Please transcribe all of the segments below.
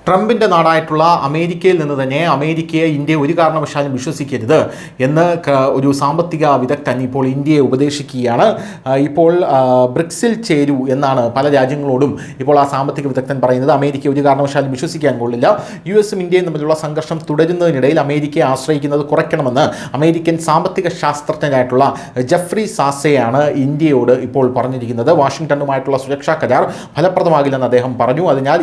ട്രംപിൻ്റെ നാടായിട്ടുള്ള അമേരിക്കയിൽ നിന്ന് തന്നെ അമേരിക്കയെ ഇന്ത്യ ഒരു കാരണവശാലും വിശ്വസിക്കരുത് എന്ന് ഒരു സാമ്പത്തിക വിദഗ്ധൻ ഇപ്പോൾ ഇന്ത്യയെ ഉപദേശിക്കുകയാണ്. ഇപ്പോൾ ബ്രിക്സിൽ ചേരൂ എന്നാണ് പല രാജ്യങ്ങളോടും ഇപ്പോൾ ആ സാമ്പത്തിക വിദഗ്ധൻ പറയുന്നത്. അമേരിക്ക ഒരു കാരണവശാലും വിശ്വസിക്കാൻ കൊള്ളില്ല. US-ഉം ഇന്ത്യയും തമ്മിലുള്ള സംഘർഷം തുടരുന്നതിനിടയിൽ അമേരിക്കയെ ആശ്രയിക്കുന്നത് കുറയ്ക്കണമെന്ന് അമേരിക്കൻ സാമ്പത്തിക ശാസ്ത്രജ്ഞനായിട്ടുള്ള ജെഫ്രി സാസെയാണ് ഇന്ത്യയോട് ഇപ്പോൾ പറഞ്ഞിരിക്കുന്നത്. വാഷിംഗ്ടണുമായിട്ടുള്ള സുരക്ഷാ കരാർ ഫലപ്രദമാകില്ലെന്ന് അദ്ദേഹം പറഞ്ഞു. അതിനാൽ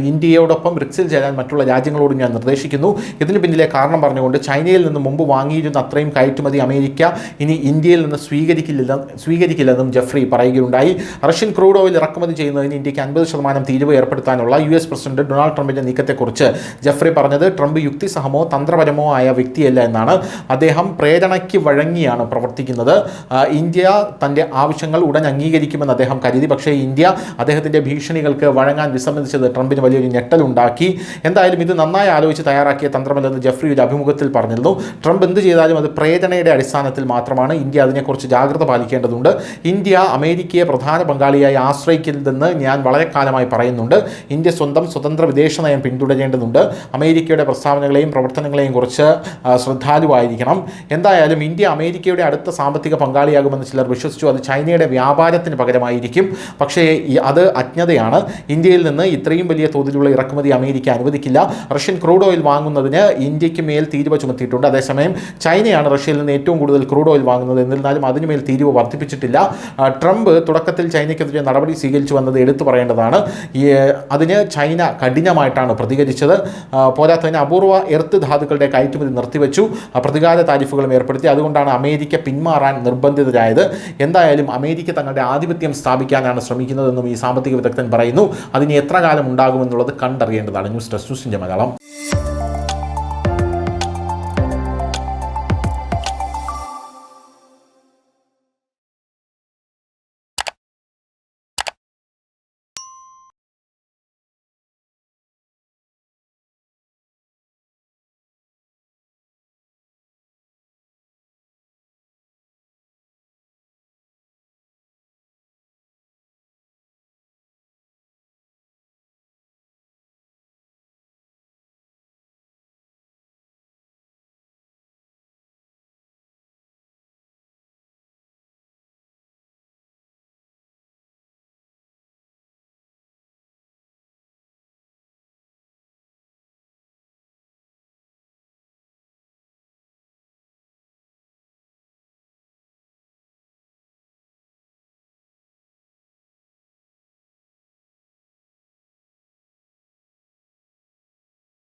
ഇന്ത്യയോടൊപ്പം ബ്രിക്സിൽ ചേരാൻ മറ്റുള്ള രാജ്യങ്ങളോട് ഞാൻ നിർദ്ദേശിക്കുന്നു. ഇതിന് പിന്നിലെ കാരണം പറഞ്ഞുകൊണ്ട് ചൈനയിൽ നിന്ന് മുമ്പ് വാങ്ങിയിരുന്ന അത്രയും കയറ്റുമതി അമേരിക്ക ഇനി ഇന്ത്യയിൽ നിന്ന് സ്വീകരിക്കില്ലെന്നും ജെഫ്രി പറയുകയുണ്ടായി. റഷ്യൻ ക്രൂഡ് ഓയിൽ ഇറക്കുമതി ചെയ്യുന്നതിന് ഇന്ത്യക്ക് 50% തീരുവ ഏർപ്പെടുത്താനുള്ള US പ്രസിഡന്റ് ഡൊണാൾഡ് ട്രംപിന്റെ നീക്കത്തെക്കുറിച്ച് ജെഫ്രി പറഞ്ഞത് ട്രംപ് യുക്തിസഹമോ തന്ത്രപരമോ ആയ വ്യക്തിയല്ല എന്നാണ്. അദ്ദേഹം പ്രേരണയ്ക്ക് വഴങ്ങിയാണ് പ്രവർത്തിക്കുന്നത്. ഇന്ത്യ തൻ്റെ ആവശ്യങ്ങൾ ഉടൻ അംഗീകരിക്കുമെന്ന് അദ്ദേഹം കരുതി. പക്ഷേ ഇന്ത്യ അദ്ദേഹത്തിൻ്റെ ഭീഷണികൾക്ക് വഴങ്ങാൻ വിസമ്മതിച്ചത് ട്രംപിന് വലിയൊരു ഞെട്ടലുണ്ടാക്കി. എന്തായാലും ഇത് നന്നായി ആലോചിച്ച് തയ്യാറാക്കിയ തന്ത്രമല്ലെന്ന് ജെഫ്രി ഒരു അഭിമുഖത്തിൽ പറഞ്ഞിരുന്നു. ട്രംപ് എന്ത് ചെയ്താലും അത് പ്രേരണയുടെ അടിസ്ഥാനത്തിൽ മാത്രമാണ്. ഇന്ത്യ അതിനെക്കുറിച്ച് ജാഗ്രത പാലിക്കേണ്ടതുണ്ട്. ഇന്ത്യ അമേരിക്കയെ പ്രധാന പങ്കാളിയായി ആശ്രയിക്കരുതെന്ന് ഞാൻ വളരെ കാലമായി പറയുന്നുണ്ട്. ഇന്ത്യ സ്വന്തം സ്വതന്ത്ര വിദേശ നയം പിന്തുടരേണ്ടതുണ്ട്. അമേരിക്കയുടെ പ്രസ്താവനകളെയും പ്രവർത്തനങ്ങളെയും കുറിച്ച് ശ്രദ്ധാലുവായിരിക്കണം. എന്തായാലും ഇന്ത്യ അമേരിക്കയുടെ അടുത്ത സാമ്പത്തിക പങ്കാളിയാകുമെന്ന് ചിലർ വിശ്വസിച്ചു. അത് ചൈനയുടെ വ്യാപാരത്തിന് പകരമായിരിക്കും. പക്ഷേ അത് അജ്ഞതയാണ്. ഇന്ത്യയിൽ നിന്ന് ഇത്രയും വലിയ തോതിലുള്ള ഇറക്കുമതി അമേരിക്ക അനുവദിക്കില്ല. റഷ്യൻ ക്രൂഡ് ഓയിൽ വാങ്ങുന്നതിന് ഇന്ത്യക്ക് മേൽ തീരുവ ചുമത്തിയിട്ടുണ്ട്. അതേസമയം ചൈനയാണ് റഷ്യയിൽ നിന്ന് ഏറ്റവും കൂടുതൽ ക്രൂഡ് ഓയിൽ വാങ്ങുന്നത്. എന്നിരുന്നാലും അതിനുമേൽ തീരുവ വർദ്ധിപ്പിച്ചിട്ടില്ല. ട്രംപ് തുടക്കത്തിൽ ചൈനയ്ക്കെതിരെ നടപടി സ്വീകരിച്ചു വന്നത് എടുത്തു പറയേണ്ടതാണ്. അതിന് ചൈന കഠിനമായിട്ടാണ് പ്രതികരിച്ചത്. പോരാത്തതിന് അപൂർവ എർത്ത് ധാതുക്കളുടെ കയറ്റുമതി നിർത്തിവെച്ചു. പ്രതികാര താരിഫുകളും ഏർപ്പെടുത്തി. അതുകൊണ്ടാണ് അമേരിക്ക പിന്മാറാൻ നിർബന്ധിതരായത്. എന്തായാലും അമേരിക്ക തങ്ങളുടെ ആധിപത്യം സ്ഥാപിക്കാനാണ് ശ്രമിക്കുന്നതെന്നും ഈ സാമ്പത്തിക വിദഗ്ധൻ പറയുന്നു. അതിന് എത്ര കാലം ഉണ്ടാകുമെന്നുള്ളത് കണ്ടറിയേണ്ടതാണ്. News desk news India Malayalam.